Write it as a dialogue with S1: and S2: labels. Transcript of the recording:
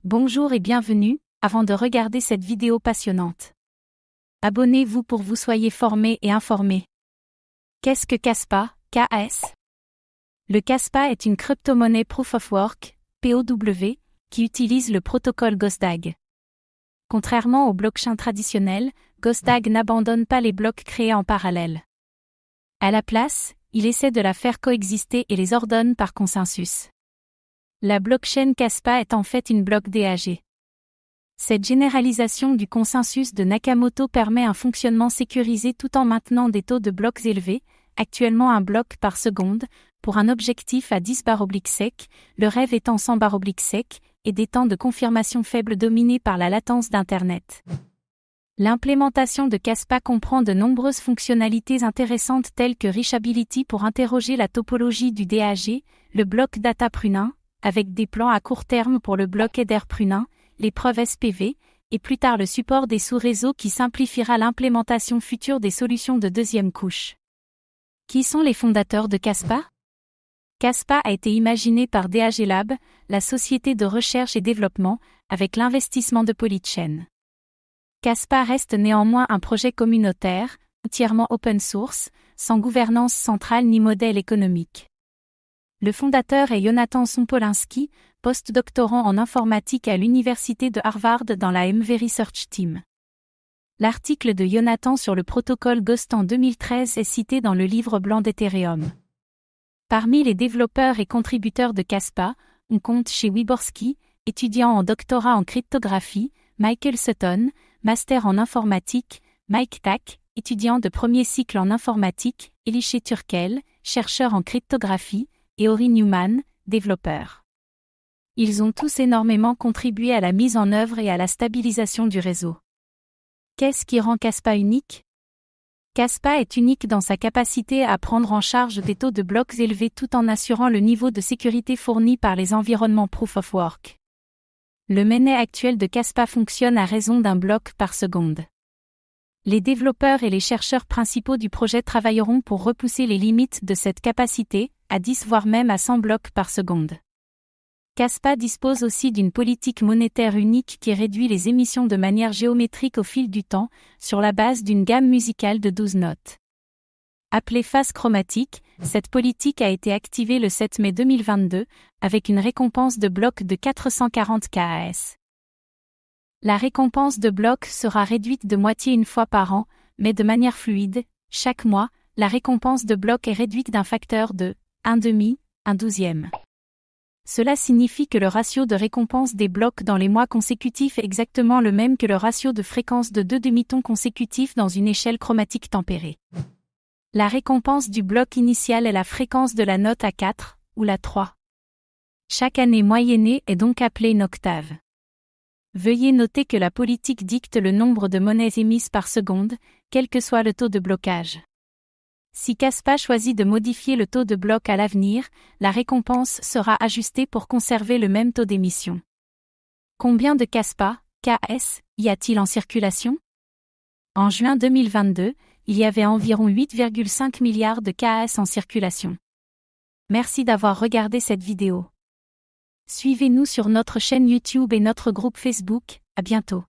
S1: Bonjour et bienvenue, avant de regarder cette vidéo passionnante. Abonnez-vous pour vous soyez formés et informés. Qu'est-ce que Kaspa, KS? Le Kaspa est une crypto-monnaie Proof of Work, POW, qui utilise le protocole Ghostdag. Contrairement aux blockchains traditionnels, Ghostdag n'abandonne pas les blocs créés en parallèle. À la place, il essaie de la faire coexister et les ordonne par consensus. La blockchain Kaspa est en fait une bloc DAG. Cette généralisation du consensus de Nakamoto permet un fonctionnement sécurisé tout en maintenant des taux de blocs élevés, actuellement 1 bloc par seconde, pour un objectif à 10/sec, le rêve étant 100/sec, et des temps de confirmation faibles dominés par la latence d'Internet. L'implémentation de Kaspa comprend de nombreuses fonctionnalités intéressantes telles que Reachability pour interroger la topologie du DAG, le bloc Data Prunin, avec des plans à court terme pour le bloc Header Prunin, les preuves SPV, et plus tard le support des sous-réseaux qui simplifiera l'implémentation future des solutions de deuxième couche. Qui sont les fondateurs de Kaspa? Kaspa a été imaginé par DAG Lab, la société de recherche et développement, avec l'investissement de Polychain. Kaspa reste néanmoins un projet communautaire, entièrement open source, sans gouvernance centrale ni modèle économique. Le fondateur est Jonathan Sompolinski, post-doctorant en informatique à l'université de Harvard dans la MV Research Team. L'article de Jonathan sur le protocole Ghost en 2013 est cité dans le livre blanc d'Ethereum. Parmi les développeurs et contributeurs de Kaspa, on compte chez Wyborski, étudiant en doctorat en cryptographie, Michael Sutton, master en informatique, Mike Tack, étudiant de premier cycle en informatique, Elishe Turkel, chercheur en cryptographie, et Ori Newman, développeur. Ils ont tous énormément contribué à la mise en œuvre et à la stabilisation du réseau. Qu'est-ce qui rend Kaspa unique? Kaspa est unique dans sa capacité à prendre en charge des taux de blocs élevés tout en assurant le niveau de sécurité fourni par les environnements Proof of Work. Le mainnet actuel de Kaspa fonctionne à raison d'1 bloc par seconde. Les développeurs et les chercheurs principaux du projet travailleront pour repousser les limites de cette capacité, à 10 voire même à 100 blocs par seconde. Kaspa dispose aussi d'une politique monétaire unique qui réduit les émissions de manière géométrique au fil du temps, sur la base d'une gamme musicale de 12 notes. Appelée phase chromatique, cette politique a été activée le 7 mai 2022, avec une récompense de blocs de 440 KAS. La récompense de blocs sera réduite de moitié une fois par an, mais de manière fluide. Chaque mois, la récompense de blocs est réduite d'un facteur de 1/2, 1/12. Cela signifie que le ratio de récompense des blocs dans les mois consécutifs est exactement le même que le ratio de fréquence de 2 demi-tons consécutifs dans une échelle chromatique tempérée. La récompense du bloc initial est la fréquence de la note A4, ou la 3. Chaque année moyennée est donc appelée une octave. Veuillez noter que la politique dicte le nombre de monnaies émises par seconde, quel que soit le taux de blocage. Si Kaspa choisit de modifier le taux de bloc à l'avenir, la récompense sera ajustée pour conserver le même taux d'émission. Combien de Kaspa, KS, y a-t-il en circulation? En juin 2022, il y avait environ 8,5 milliards de KS en circulation. Merci d'avoir regardé cette vidéo. Suivez-nous sur notre chaîne YouTube et notre groupe Facebook, à bientôt.